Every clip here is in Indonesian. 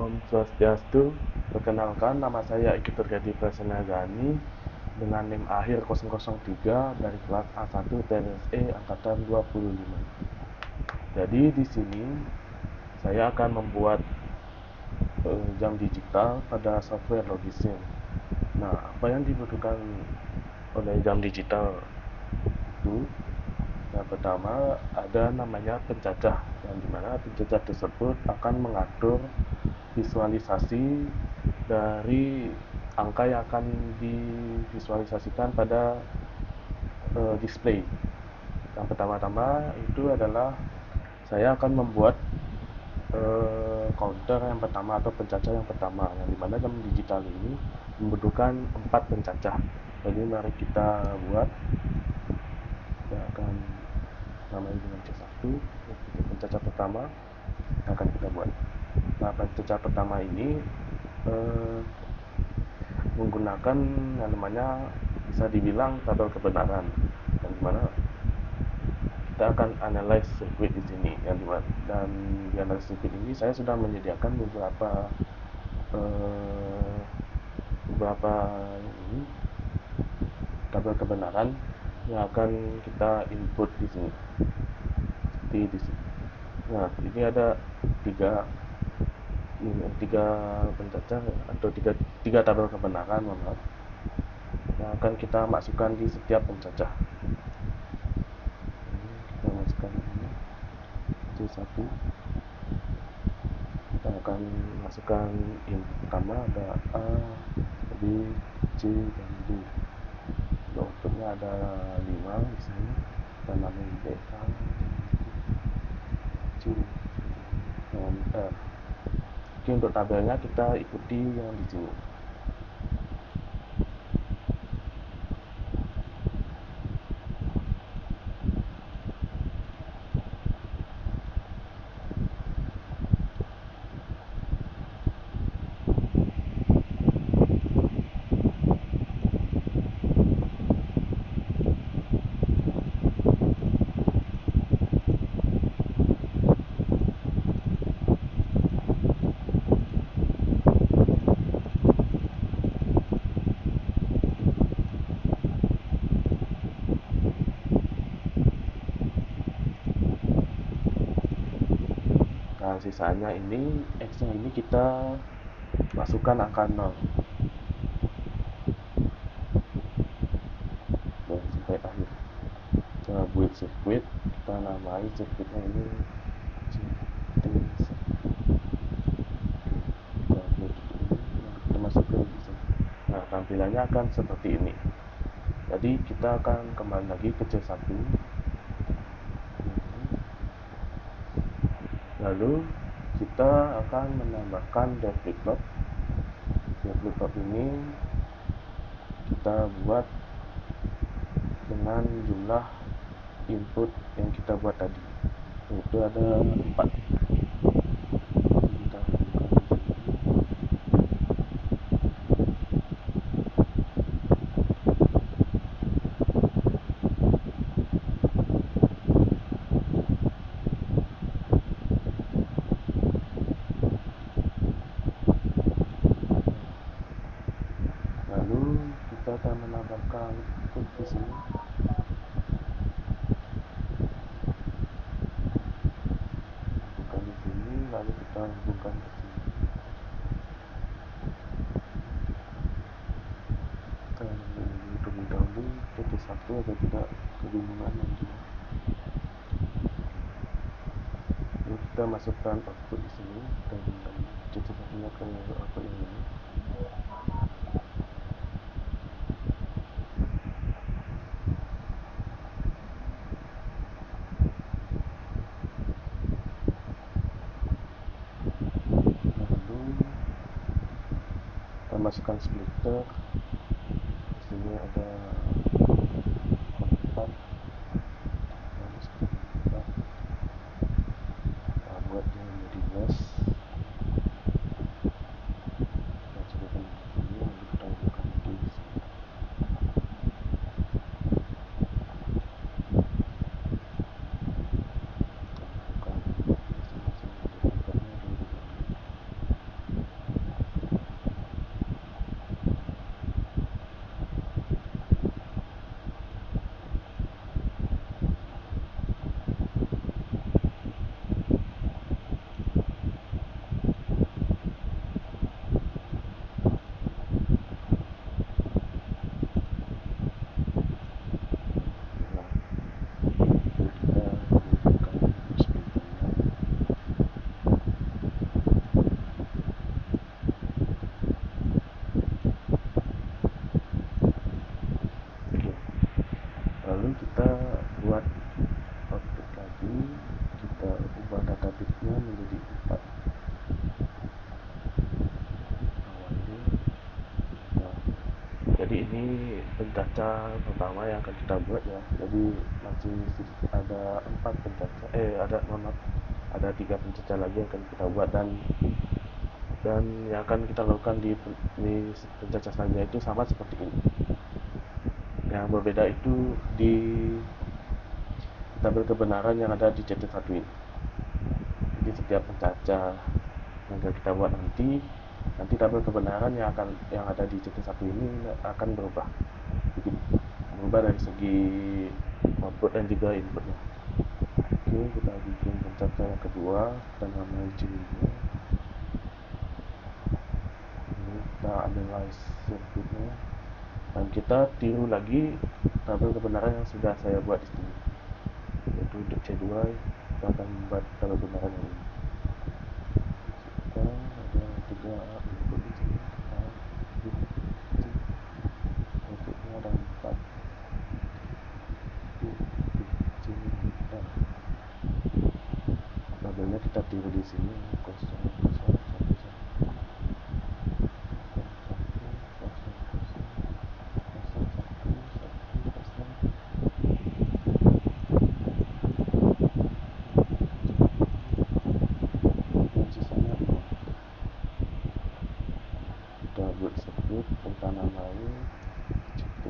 Om Swastiastu. Perkenalkan, nama saya Eki Turgadi Prasetya Gani dengan NIM akhir 003 dari kelas A1 TNSE angkatan 25. Jadi di sini saya akan membuat jam digital pada software Logisim. Nah, apa yang dibutuhkan oleh jam digital itu, yang pertama ada namanya pencacah, yang dimana pencacah tersebut akan mengatur visualisasi dari angka yang akan divisualisasikan pada display. Yang pertama-tama itu adalah saya akan membuat counter yang pertama atau pencacah yang pertama, yang dimana jam digital ini membutuhkan 4 pencacah. Jadi mari kita buat. Kita akan namai dengan C1, pencacah pertama yang akan kita buat. Nah, pencacah pertama ini menggunakan yang namanya bisa dibilang tabel kebenaran, yang dimana kita akan analyze sirkuit di sini, yang dimana, dan di analyze sirkuit ini saya sudah menyediakan beberapa ini tabel kebenaran yang akan kita input di sini. Seperti di sini. Nah, ini ada tiga pencacah atau tiga tabel kebenaran, yang akan kita masukkan di setiap pencacah. Ini kita masukkan ini C1. Kita akan masukkan input pertama ada A, B, C, dan D. Untuk outputnya ada 5 di sini. Kita namai B, A, C, dan R. Oke, untuk tabelnya kita ikuti yang di sini. Nah, sisanya ini, X-nya ini kita masukkan angka 0 dan sampai akhir. Kita build circuit, kita namai circuitnya ini CT1. Kita build ini, kita masukkan di sini. Nah, tampilannya akan seperti ini. Jadi kita akan kembali lagi ke C1. Lalu kita akan menambahkan dev flip-flop. Dev flip-flop ini kita buat dengan jumlah input yang kita buat tadi, itu ada 4. Kita lalu kita akan menambahkan input di sini. Bukan di sini, lalu kita hubungkan ke sini. Kita terlebih dahulu C1 agar tidak kebingungan nanti. Lalu kita masukkan output di sini dan C1-nya ke output yang ini. Masukkan splitter. Di sini ada kontak. Kita buat dia menjadi less. Masukkan di sini, lalu kita buka di sini. ini pencacar pertama yang akan kita buat ya. Jadi masih ada 4 pencacar, ada 3 pencacar lagi yang akan kita buat, dan yang akan kita lakukan di pencacar selanjutnya itu sama seperti ini. Yang berbeda itu di tabel kebenaran yang ada di CT1 ini. Jadi setiap pencacar yang akan kita buat nanti tabel kebenaran yang ada di CT1 ini akan berubah begini, berubah dari segi output dan juga inputnya. Oke, kita bikin pencacar yang kedua, kita namai C2. Ini kita analyze circuitnya, dan kita tiru lagi tabel kebenaran yang sudah saya buat di sini, yaitu untuk C2 kita akan membuat tabel kebenaran yang ini. Kita ada 3 input di sini, A, B, C. Outputnya ada 4, A, B, C, D. Tabelnya kita tiru di sini, 0, 0, 1, 1. Buat sebut kita namai CT.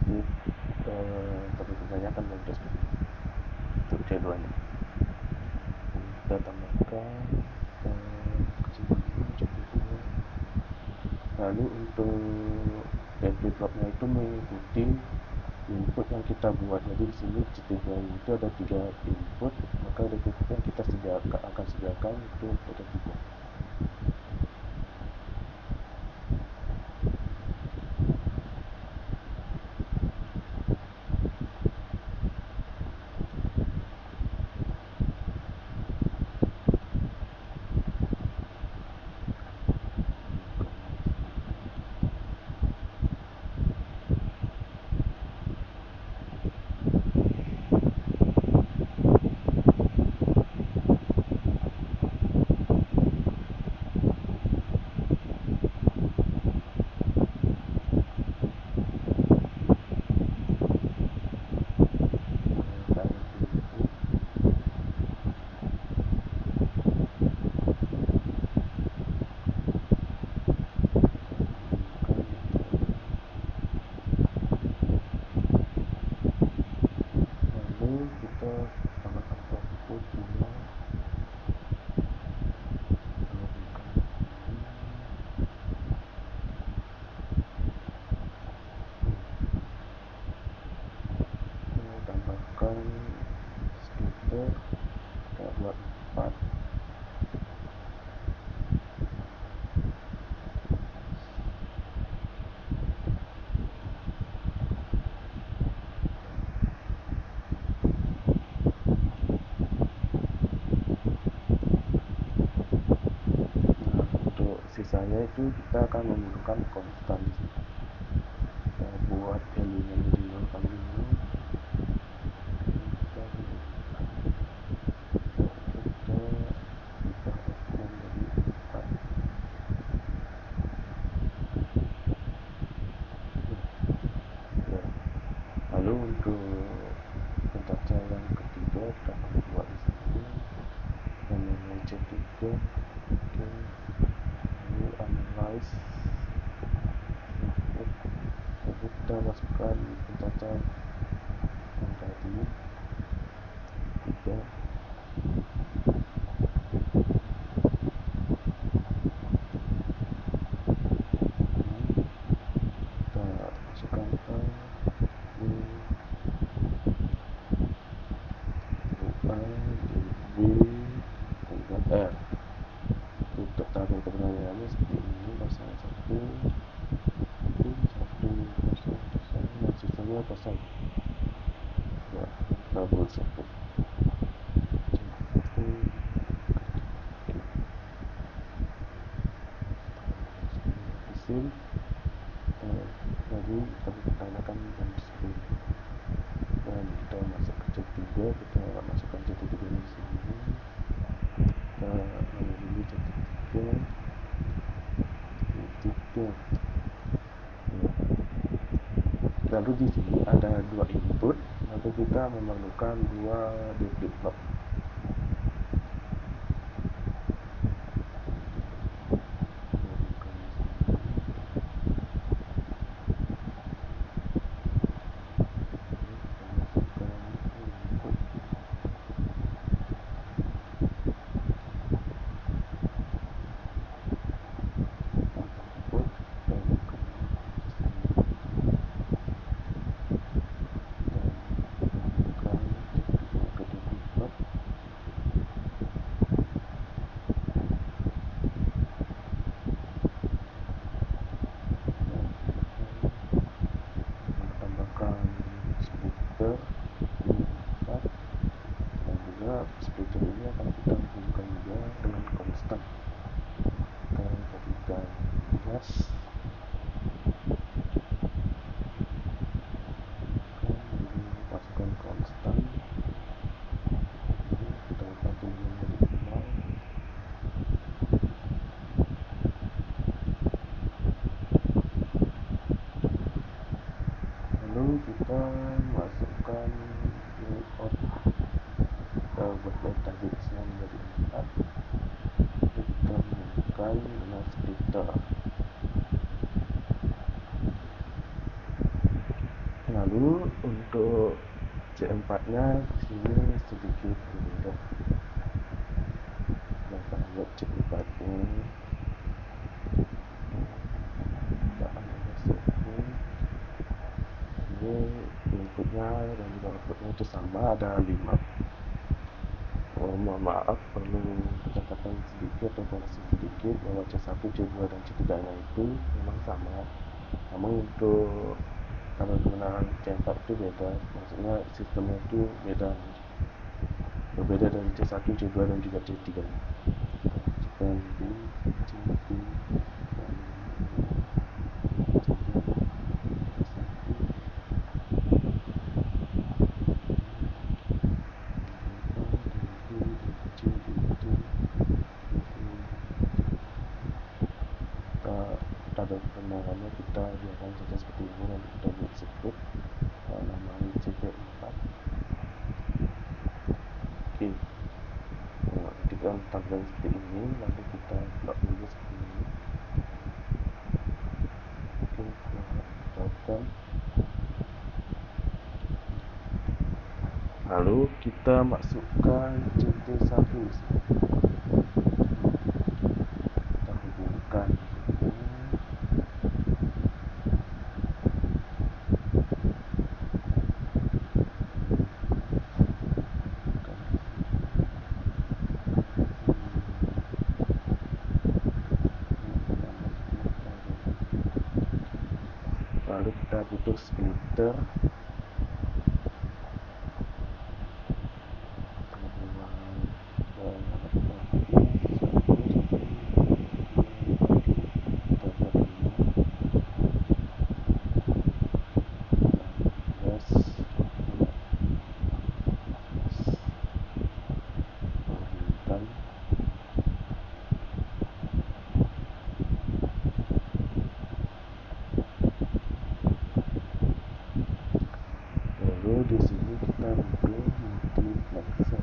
Ini kebetulannya akan muncul seperti ini untuk C2 nya. Kita tambahkan C2. Lalu untuk flip-flopnya itu mengikuti input yang kita buat. Jadi di sini CT2 itu ada 3 input, maka flip-flop yang kita akan sediakan itu ada 3. Kita tambahkan output juga, tambahkan splitter, kita buat 4. Untuk sisanya itu kita akan menggunakan konstan di sini. Kita buat value-nya menjadi 0 kali ini. Lalu untuk pencacar yang ketiga kita akan buat di sini, namanya C3. Oke, lalu analyze. Lalu kita masukkan pencacar yang tadi 3. Kita masukkan A, B, A, B, dan R. Untuk tabel kebenarannya seperti ini, 01, 1, 0, 0, dan sisanya kosong. Ya, double circuit. Mesin tadi kita tanyakan dan display, dan kita masuk ke C3, kita masukkan C3 di sini, kita dulu C3, Oke. Lalu di sini ada dua input, lalu kita memerlukan dua D flip flop. Splitter ini akan kita hubungkan juga dengan konstan. Kita jadikan gas, masukkan konstan, kita ubah volume menjadi 0. Lalu kita masukkan out, kita buat delta bitsnya menjadi 4. Kita hubungkan dengan splitter. Lalu untuk C4 nya di sini sedikit berbeda. Kita lihat C4 ini, kita analis ini inputnya dan juga outputnya itu sama, ada 5. Mohon maaf, perlu catatan sedikit atau koreksi sedikit bahwa C1, C2 dan C3 nya itu memang sama, namun untuk cara penggunaan C4 itu beda, maksudnya sistemnya itu berbeda dari C1, C2 dan juga C3 nya. Seperti C2 pada perkembangannya kita biarkan saja seperti ini, nanti kita buat sebut namanya CP4. Oke. Nah, ketika tampilan seperti ini, lalu kita plot dulu seperti ini. Oke, kita coba. Lalu kita masukkan CT1 di sini. Kita hubungkan lalu kita butuh splitter. Lalu di sini kita butuh multiplexer.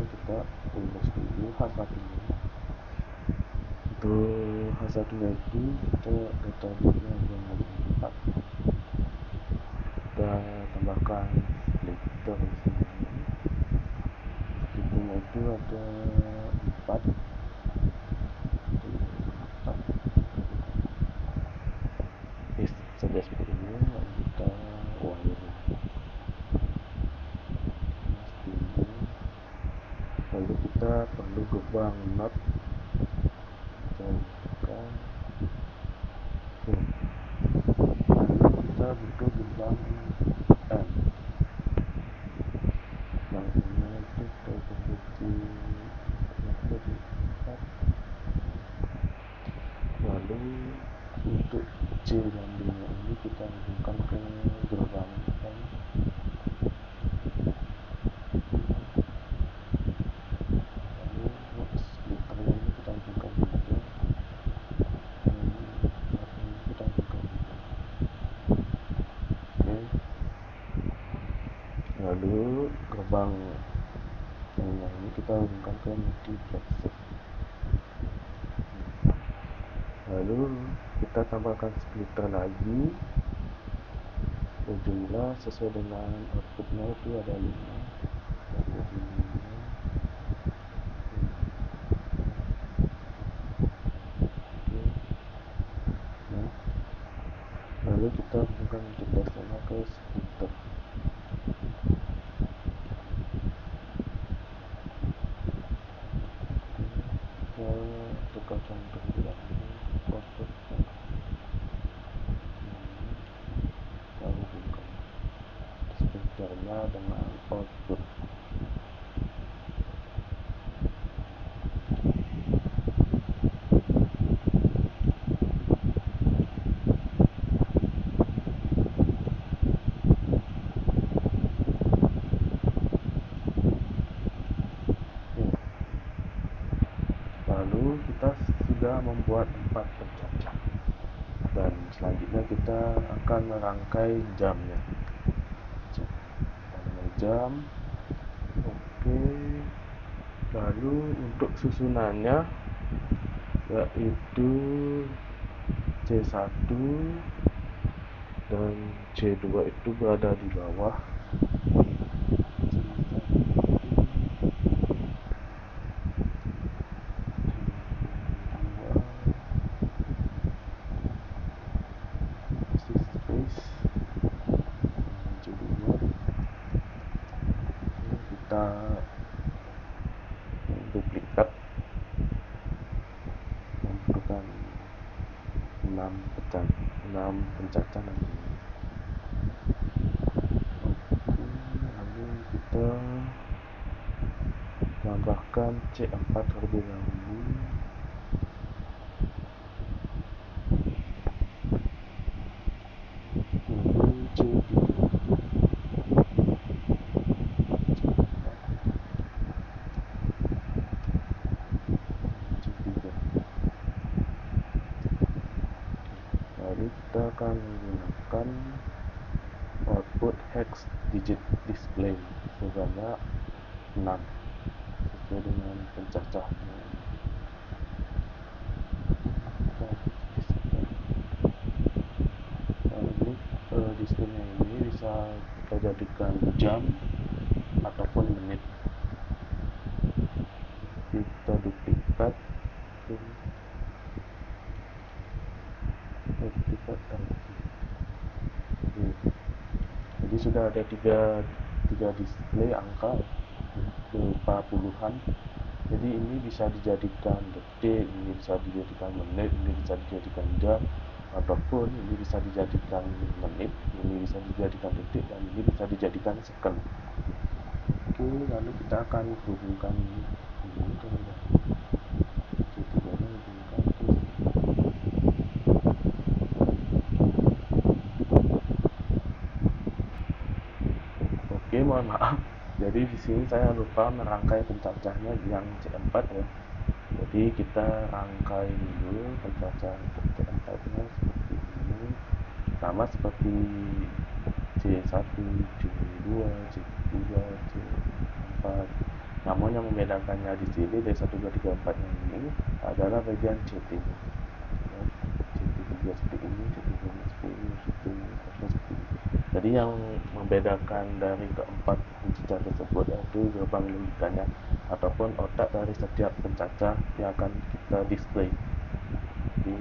Kita tulis dulu H1 nya. Untuk H1 nya itu kita data bitnya ada 4. Kita tambahkan splitter di sini. Splitternya itu ada 4. Saja seperti ini. Lalu kita wire. Lalu kita perlu gerbang NOT. Lalu kita butuh gerbang N. lalu untuk C dan D nya ini kita hubungkan ke gerbang M, lalu splitternya ini kita hubungkan juga, ini kita hubungkan juga. Oke, lalu gerbang M nya ini kita hubungkan ke multiplexer. Lalu kita tambahkan splitter lagi, berjumlah sesuai dengan outputnya itu ada 5, jadi 5. Nah, lalu kita hubungkan multiplexernya ke splitter. Kita tukarkan terlebih dahulu output lalu hubungkan splitternya dengan output. Lalu kita sudah membuat 4 pencacah, dan selanjutnya kita akan merangkai jamnya. Jam, oke. Lalu untuk susunannya yaitu C1 dan C2 itu berada di bawah, kita duplikat membutuhkan 6 pencacah nanti. Lalu kita tambahkan C4 terlebih dahulu. Lalu C3. Lalu kita akan menggunakan output hex digit display sebanyak 6 sesuai dengan pencacahnya. Lalu displaynya ini bisa kita jadikan jam ataupun menit. Kita duplikat jadi sudah ada tiga display angka berupa puluhan. Jadi ini bisa dijadikan detik, ini bisa dijadikan menit, ini bisa dijadikan jam, ataupun ini bisa dijadikan menit, ini bisa dijadikan detik, dan ini bisa dijadikan second. Oke, lalu kita akan hubungkan ini terlebih dahulu. Oke, mohon maaf. Jadi di sini saya lupa merangkai pencacahnya yang C4 ya. Jadi kita rangkai dulu pencacah C4-nya seperti ini. Sama seperti C1, C2, C3, C4. Namun yang membedakannya di sini dari 1, 2, 3, 4 ini adalah bagian CT. CT3 seperti ini, CT2 seperti ini, CT4 seperti ini. Jadi yang membedakan dari keempat pencacah tersebut yaitu gerbang logikanya ataupun otak dari setiap pencacah yang akan kita display. Jadi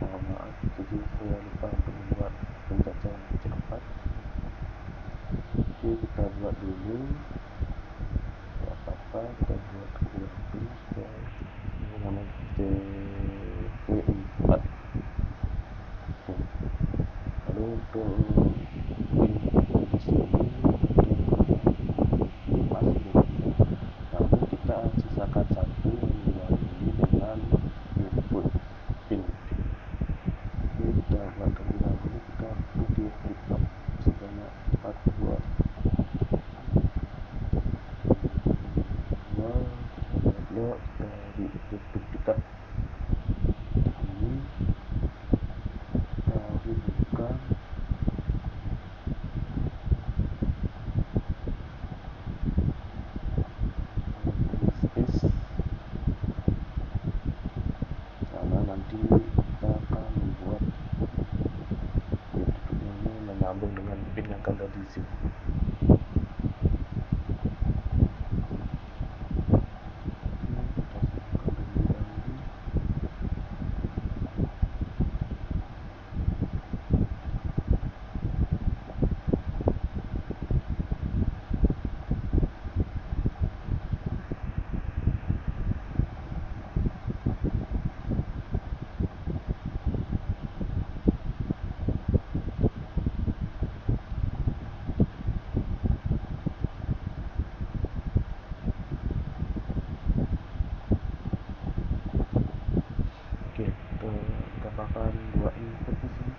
mohon maaf, jadi saya lupa untuk membuat pencacah C4. Oke, kita buat dulu. Tidak apa-apa, kita buat dulu supaya nama C4. Lalu untuk di sini lalu kita sisakan satu yang diwakili dengan input pin. kita akan membuat YouTube ini menyambung dengan pin yang ada di sini. Oke, kita tambahkan dua input di sini.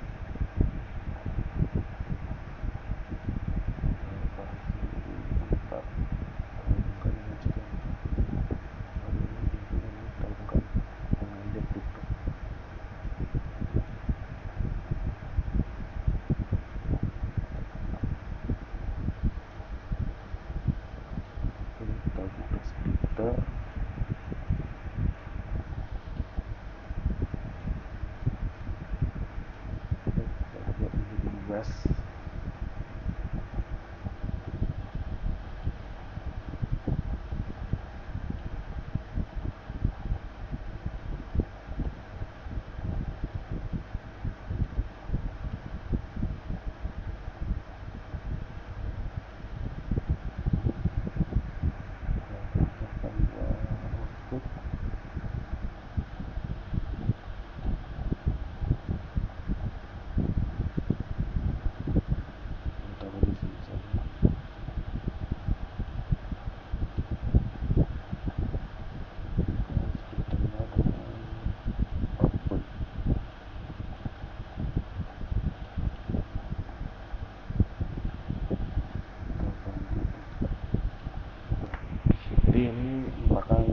Jadi ini merupakan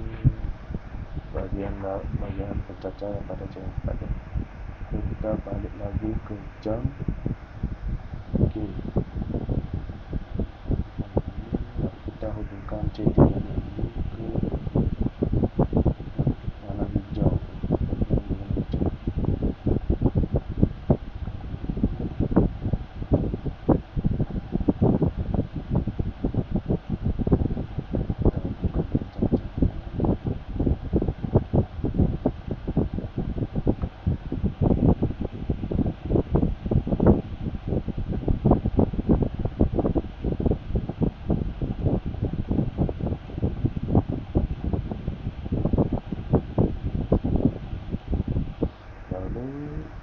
bagian pencacah pada jam tadi. Kita balik lagi ke jam. Oke, kita hubungkan C3 ini ke warna hijau.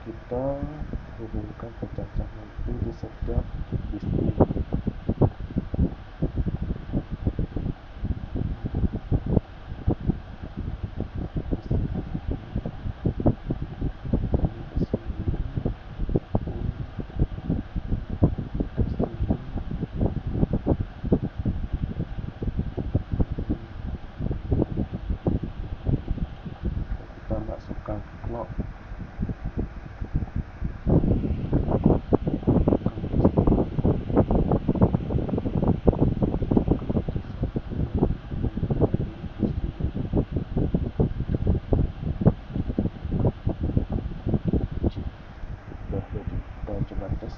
Kita hubungkan pencacahan itu di setiap display. Kita masukkan clock. Kita coba tes.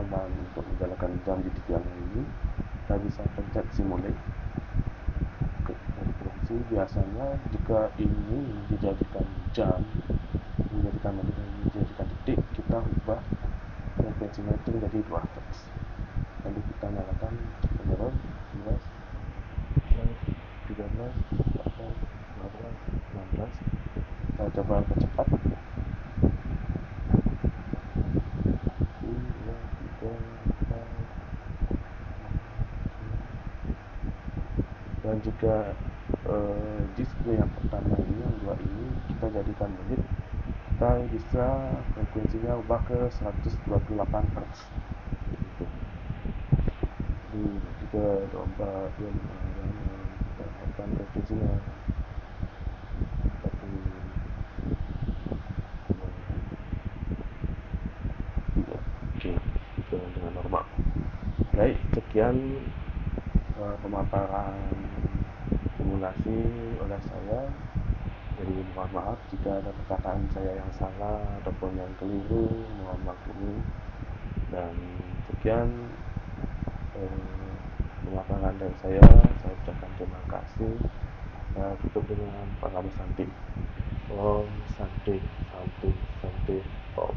Dan untuk menjalankan jam di tiang ini, kita bisa pencet simulate. Frekuensi biasanya jika ini dijadikan jam, menjadikan menit, menjadikan detik, kita ubah frekuensinya itu menjadi 2 Hz. Lalu kita nyalakan penyerang 11, 13, 14, 15, 16. Kita coba percepat. 2, 3, 4. Dan jika display yang pertama ini, yang dua ini kita jadikan menit, kita bisa frekuensinya ubah ke 128 Hz. Jadi 3, 24, 25, kita akan frekuensinya 1, 2, 3. Oke, itu dengan normal. Baik, sekian pemaparan simulasi oleh saya. Jadi mohon maaf jika ada perkataan saya yang salah ataupun yang keliru, mohon maklumi. Dan sekian pemaparan dari saya ucapkan terima kasih. Tutup dengan panggilan Santi. Om Santi, Santi, Santi, Om.